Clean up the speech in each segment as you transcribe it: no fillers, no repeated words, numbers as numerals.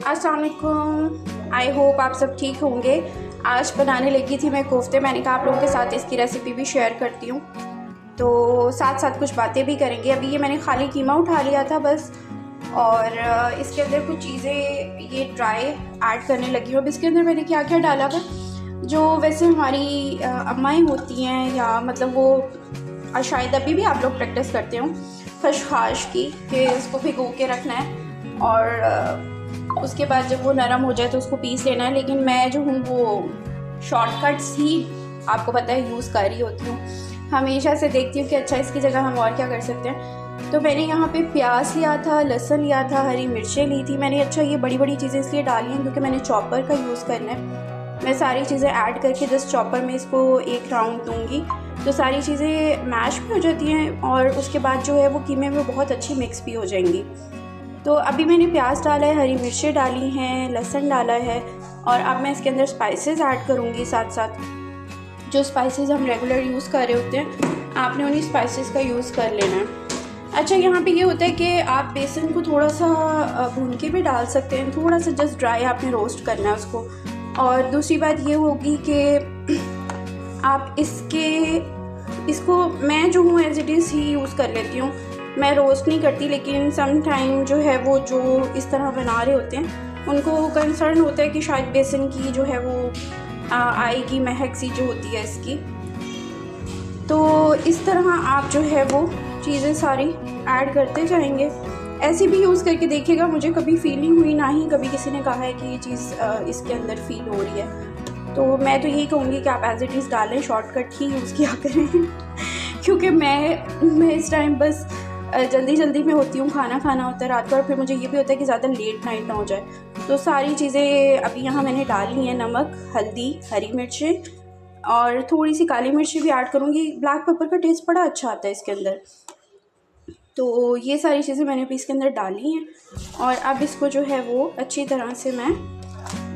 अस्सलाम वालेकुम। I hope आप सब ठीक होंगे। आज बनाने लगी थी मैं कोफ्ते। मैंने कहा आप लोगों के साथ इसकी रेसिपी भी शेयर करती हूँ, तो साथ साथ कुछ बातें भी करेंगे। अभी ये मैंने खाली कीमा उठा लिया था बस, और इसके अंदर कुछ चीज़ें ये ड्राई ऐड करने लगी हूँ। अब इसके अंदर मैंने क्या क्या डाला था, जो वैसे हमारी अम्माएँ होती हैं, या मतलब वो शायद अभी भी आप लोग प्रैक्टिस करते हो खशखाश की, कि उसको भिगो के रखना है और उसके बाद जब वो नरम हो जाए तो उसको पीस लेना है। लेकिन मैं जो हूँ वो शॉर्टकट्स ही आपको पता है यूज़ कर रही होती हूँ। हमेशा से देखती हूँ कि अच्छा इसकी जगह हम और क्या कर सकते हैं। तो मैंने यहाँ पे प्याज लिया था, लहसुन लिया था, हरी मिर्चें ली थी मैंने। अच्छा ये बड़ी बड़ी चीज़ें इसलिए डाली हैं क्योंकि मैंने चॉपर का यूज़ करना है। मैं सारी चीज़ें ऐड करके जस्ट चॉपर में इसको एक राउंड दूँगी तो सारी चीज़ें मैश भी हो जाती हैं, और उसके बाद जो है वो कीमे में बहुत अच्छी मिक्स भी हो जाएंगी। तो अभी मैंने प्याज डाला है, हरी मिर्चें डाली हैं, लहसुन डाला है, और अब मैं इसके अंदर स्पाइसेस ऐड करूँगी। साथ साथ जो स्पाइसेस हम रेगुलर यूज़ कर रहे होते हैं, आपने उन्हीं स्पाइसेस का यूज़ कर लेना है। अच्छा यहाँ पे ये होता है कि आप बेसन को थोड़ा सा भून के भी डाल सकते हैं, थोड़ा सा जस्ट ड्राई आपने रोस्ट करना है उसको। और दूसरी बात ये होगी कि आप इसको मैं जो हूँ एज इट इज़ ही यूज़ कर लेती हूँ। मैं रोस्ट नहीं करती, लेकिन सम टाइम जो है वो जो इस तरह बना रहे होते हैं उनको कंसर्न होता है कि शायद बेसन की जो है वो आएगी महक सी जो होती है इसकी। तो इस तरह आप जो है वो चीज़ें सारी ऐड करते जाएंगे। ऐसे भी यूज़ करके देखिएगा, मुझे कभी फीलिंग हुई, ना ही कभी किसी ने कहा है कि ये चीज़ इसके अंदर फील हो रही है। तो मैं तो यही कहूँगी कि आप एज इट इज़ डालें, शॉर्टकट ही यूज़ किया करें क्योंकि मैं इस टाइम बस जल्दी में होती हूँ, खाना खाना होता है रात को, और फिर मुझे ये भी होता है कि ज़्यादा लेट नाइट ना हो जाए। तो सारी चीज़ें अभी यहाँ मैंने डाली हैं, नमक, हल्दी, हरी मिर्चें और थोड़ी सी काली मिर्ची भी ऐड करूँगी। ब्लैक पेपर का टेस्ट बड़ा अच्छा आता है इसके अंदर। तो ये सारी चीज़ें मैंने अभी इसके अंदर डाली हैं, और अब इसको जो है वो अच्छी तरह से मैं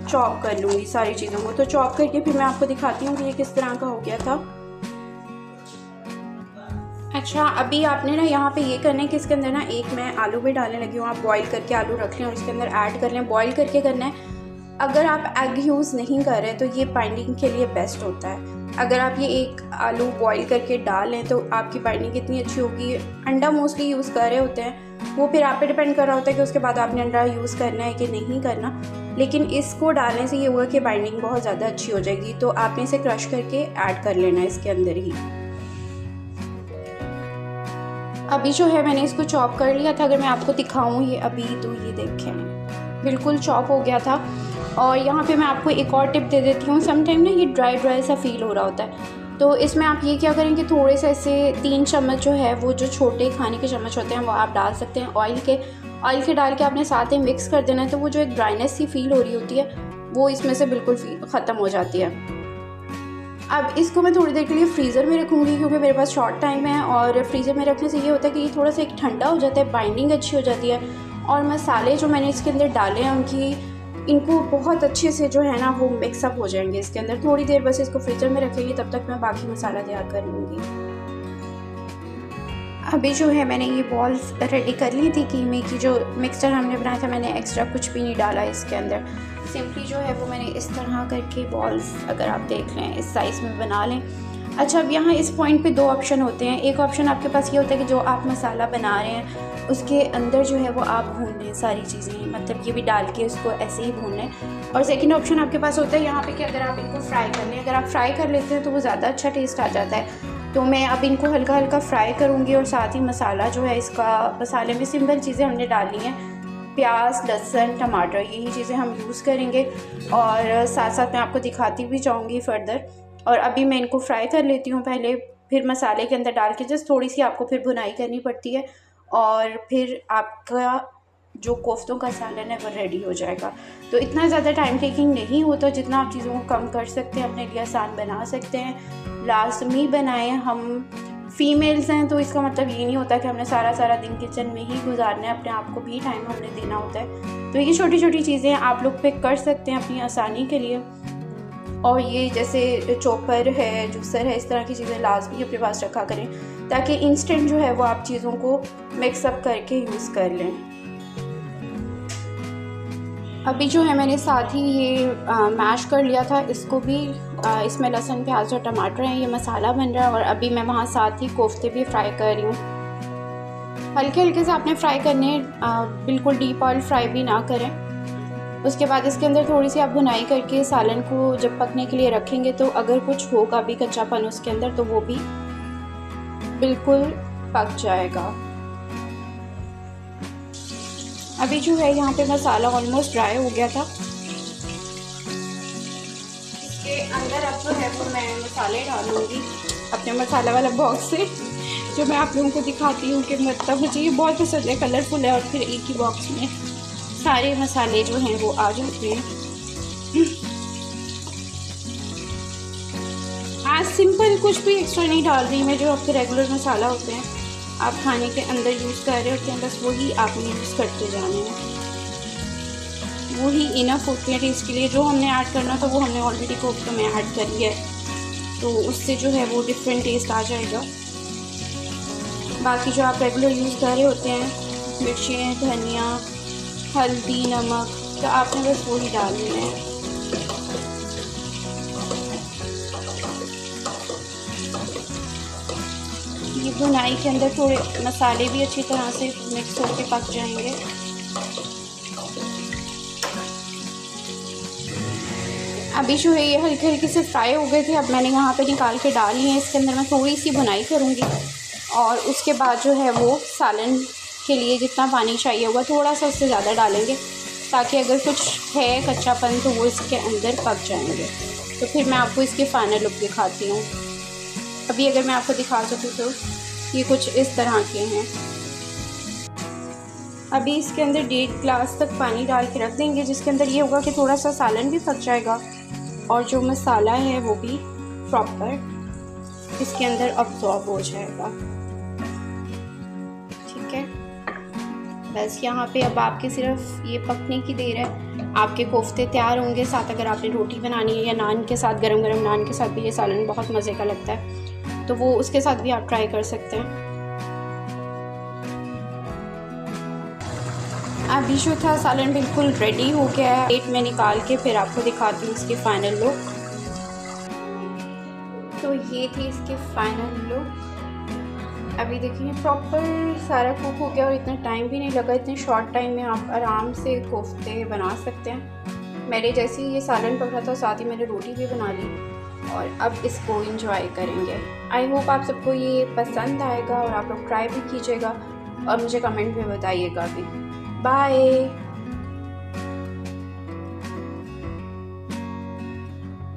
चॉप कर लूँगी सारी चीज़ों को। तो चॉप करके फिर मैं आपको दिखाती हूँ कि ये किस तरह का हो गया था। अच्छा अभी आपने ना यहाँ पे ये करना है कि इसके अंदर ना एक मैं आलू भी डालने लगी हूँ। आप बॉईल करके आलू रख लें और इसके अंदर ऐड कर लें। बॉईल करके करना है। अगर आप एग यूज़ नहीं कर रहे तो ये बाइंडिंग के लिए बेस्ट होता है। अगर आप ये एक आलू बॉईल करके डाल लें तो आपकी बाइंडिंग कितनी अच्छी होगी। अंडा मोस्टली यूज़ कर रहे होते हैं, वो फिर आप पे डिपेंड कर रहा होता है कि उसके बाद आपने अंडा यूज़ करना है कि नहीं करना। लेकिन इसको डालने से ये हुआ कि बाइंडिंग बहुत ज़्यादा अच्छी हो जाएगी। तो आपने इसे क्रश करके ऐड कर लेना है इसके अंदर ही। अभी जो है मैंने इसको चॉप कर लिया था। अगर मैं आपको दिखाऊं ये अभी, तो ये देखें बिल्कुल चॉप हो गया था। और यहाँ पे मैं आपको एक और टिप दे देती हूँ। समटाइम ना ये ड्राई सा फील हो रहा होता है, तो इसमें आप ये क्या करें कि थोड़े से ऐसे 3 चम्मच जो है वो जो छोटे खाने के चम्मच होते हैं वो आप डाल सकते हैं ऑयल के डाल के आपने साथ ही मिक्स कर देना है। तो वो जो एक ड्राइनेस सी फील हो रही होती है वो इसमें से बिल्कुल ख़त्म हो जाती है। अब इसको मैं थोड़ी देर के लिए फ्रीज़र में रखूँगी क्योंकि मेरे पास शॉर्ट टाइम है, और फ्रीज़र में रखने से ये होता है कि ये थोड़ा सा एक ठंडा हो जाता है, बाइंडिंग अच्छी हो जाती है, और मसाले जो मैंने इसके अंदर डाले हैं इनको बहुत अच्छे से जो है ना वो मिक्सअप हो जाएंगे इसके अंदर। थोड़ी देर बस इसको फ्रीज़र में रखेंगे, तब तक मैं बाकी मसाला तैयार कर लूँगी। अभी जो है मैंने ये बॉल्स रेडी कर ली थी कीमे की। जो मिक्सचर हमने बनाया था मैंने एक्स्ट्रा कुछ भी नहीं डाला इसके अंदर। सिंपली जो है वो मैंने इस तरह करके बॉल्स, अगर आप देख लें, इस साइज़ में बना लें। अच्छा अब यहाँ इस पॉइंट पे 2 ऑप्शन होते हैं। एक ऑप्शन आपके पास ये होता है कि जो आप मसाला बना रहे हैं उसके अंदर जो है वो आप भून लें सारी चीज़ें, मतलब ये भी डाल के उसको ऐसे ही भून लें। और सेकेंड ऑप्शन आपके पास होता है यहाँ पे कि अगर आप इनको फ्राई कर लें। अगर आप फ्राई कर लेते हैं तो वो ज़्यादा अच्छा टेस्ट आ जाता है। तो मैं अब इनको हल्का हल्का फ्राई करूँगी, और साथ ही मसाला जो है इसका, मसाले में सिंपल चीज़ें हमने डालनी हैं, प्याज, लहसुन, टमाटर, यही चीज़ें हम यूज़ करेंगे। और साथ साथ मैं आपको दिखाती भी जाऊँगी फर्दर। और अभी मैं इनको फ्राई कर लेती हूँ पहले, फिर मसाले के अंदर डाल के जस्ट थोड़ी सी आपको फिर भुनाई करनी पड़ती है, और फिर आपका जो कोफ्तों का सालन है वो रेडी हो जाएगा। तो इतना ज़्यादा टाइम टेकिंग नहीं होता, जितना आप चीज़ों को कम कर सकते हैं अपने लिए आसान बना सकते हैं। लाजमी बनाएं। हम फीमेल्स हैं तो इसका मतलब ये नहीं होता कि हमने सारा दिन किचन में ही गुजारना है, अपने आप को भी टाइम हमने देना होता है। तो ये छोटी छोटी चीज़ें आप लोग पे कर सकते हैं अपनी आसानी के लिए। और ये जैसे चॉपर है, जूसर है, इस तरह की चीज़ें लाजमी अपने पास रखा करें ताकि इंस्टेंट जो है वो आप चीज़ों को मिक्सअप करके यूज़ कर लें। अभी जो है मैंने साथ ही ये मैश कर लिया था, इसको भी इसमें लहसुन प्याज और टमाटर हैं, ये मसाला बन रहा है। और अभी मैं वहाँ साथ ही कोफ्ते भी फ्राई कर रही हूँ। हल्के हल्के से आपने फ्राई करने, बिल्कुल डीप ऑयल फ्राई भी ना करें। उसके बाद इसके अंदर थोड़ी सी आप भुनाई करके सालन को जब पकने के लिए रखेंगे तो अगर कुछ होगा भी कच्चापन उसके अंदर तो वो भी बिल्कुल पक जाएगा। अभी जो है यहाँ पे मसाला ऑलमोस्ट ड्राई हो गया था। इसके अंदर अब जो है वो मैं मसाले डालूँगी अपने मसाला वाला बॉक्स से, जो मैं आप लोगों को दिखाती हूँ कि मतलब मुझे ये बहुत पसंद है, कलरफुल है और फिर एक ही बॉक्स में सारे मसाले जो हैं वो आ जाते हैं। आज सिंपल कुछ भी एक्स्ट्रा नहीं डाल रही मैं, जो आपके रेगुलर मसाला होते हैं आप खाने के अंदर यूज़ कर रहे होते हैं, बस वही आपने यूज़ करते जाने हैं, वही इनफ होते हैं टेस्ट के लिए। जो हमने ऐड करना था वो हमने ऑलरेडी कोफ्ते में ऐड कर लिया है, तो उससे जो है वो डिफरेंट टेस्ट आ जाएगा। बाकी जो आप रेगुलर यूज़ कर रहे होते हैं, मिर्चें, धनिया, हल्दी, नमक, तो आपने बस वही डालनी है। ये भुनाई के अंदर थोड़े मसाले भी अच्छी तरह से मिक्स होकर पक जाएंगे। अभी जो है ये हल्के हल्के से फ्राई हो गए थे, अब मैंने यहाँ पे निकाल के डाल लिए हैं। इसके अंदर मैं थोड़ी सी भुनाई करूँगी और उसके बाद जो है वो सालन के लिए जितना पानी चाहिए होगा थोड़ा सा उससे ज़्यादा डालेंगे, ताकि अगर कुछ है कच्चापन तो वो इसके अंदर पक जाएंगे। तो फिर मैं आपको इसके फाइनल लुक दिखाती हूँ। अभी अगर मैं आपको दिखा सकूँ तो ये कुछ इस तरह के हैं। अभी इसके अंदर 1.5 गिलास तक पानी डाल के रख देंगे, जिसके अंदर ये होगा कि थोड़ा सा सालन भी पक जाएगा और जो मसाला है वो भी प्रॉपर इसके अंदर अब्सॉर्ब हो जाएगा। ठीक है, बस यहाँ पे अब आपके सिर्फ ये पकने की देर है, आपके कोफ्ते तैयार होंगे। साथ अगर आपने रोटी बनानी है या नान के साथ, गरम गरम नान के साथ भी ये सालन बहुत मज़े का लगता है, तो वो उसके साथ भी आप ट्राई कर सकते हैं। अभी जो था सालन बिल्कुल रेडी हो गया है। प्लेट में निकाल के फिर आपको दिखाती हूँ इसकी फ़ाइनल लुक। तो ये थी इसके फाइनल लुक। अभी देखिए प्रॉपर सारा कुक हो गया और इतना टाइम भी नहीं लगा। इतने शॉर्ट टाइम में आप आराम से कोफ्ते बना सकते हैं। मेरे जैसे ही ये सालन पक रहा था साथ ही मैंने रोटी भी बना ली और अब इसको एंजॉय करेंगे। आई होप आप सबको ये पसंद आएगा और आप लोग ट्राई भी कीजिएगा और मुझे कमेंट में बताइएगा भी। बाय।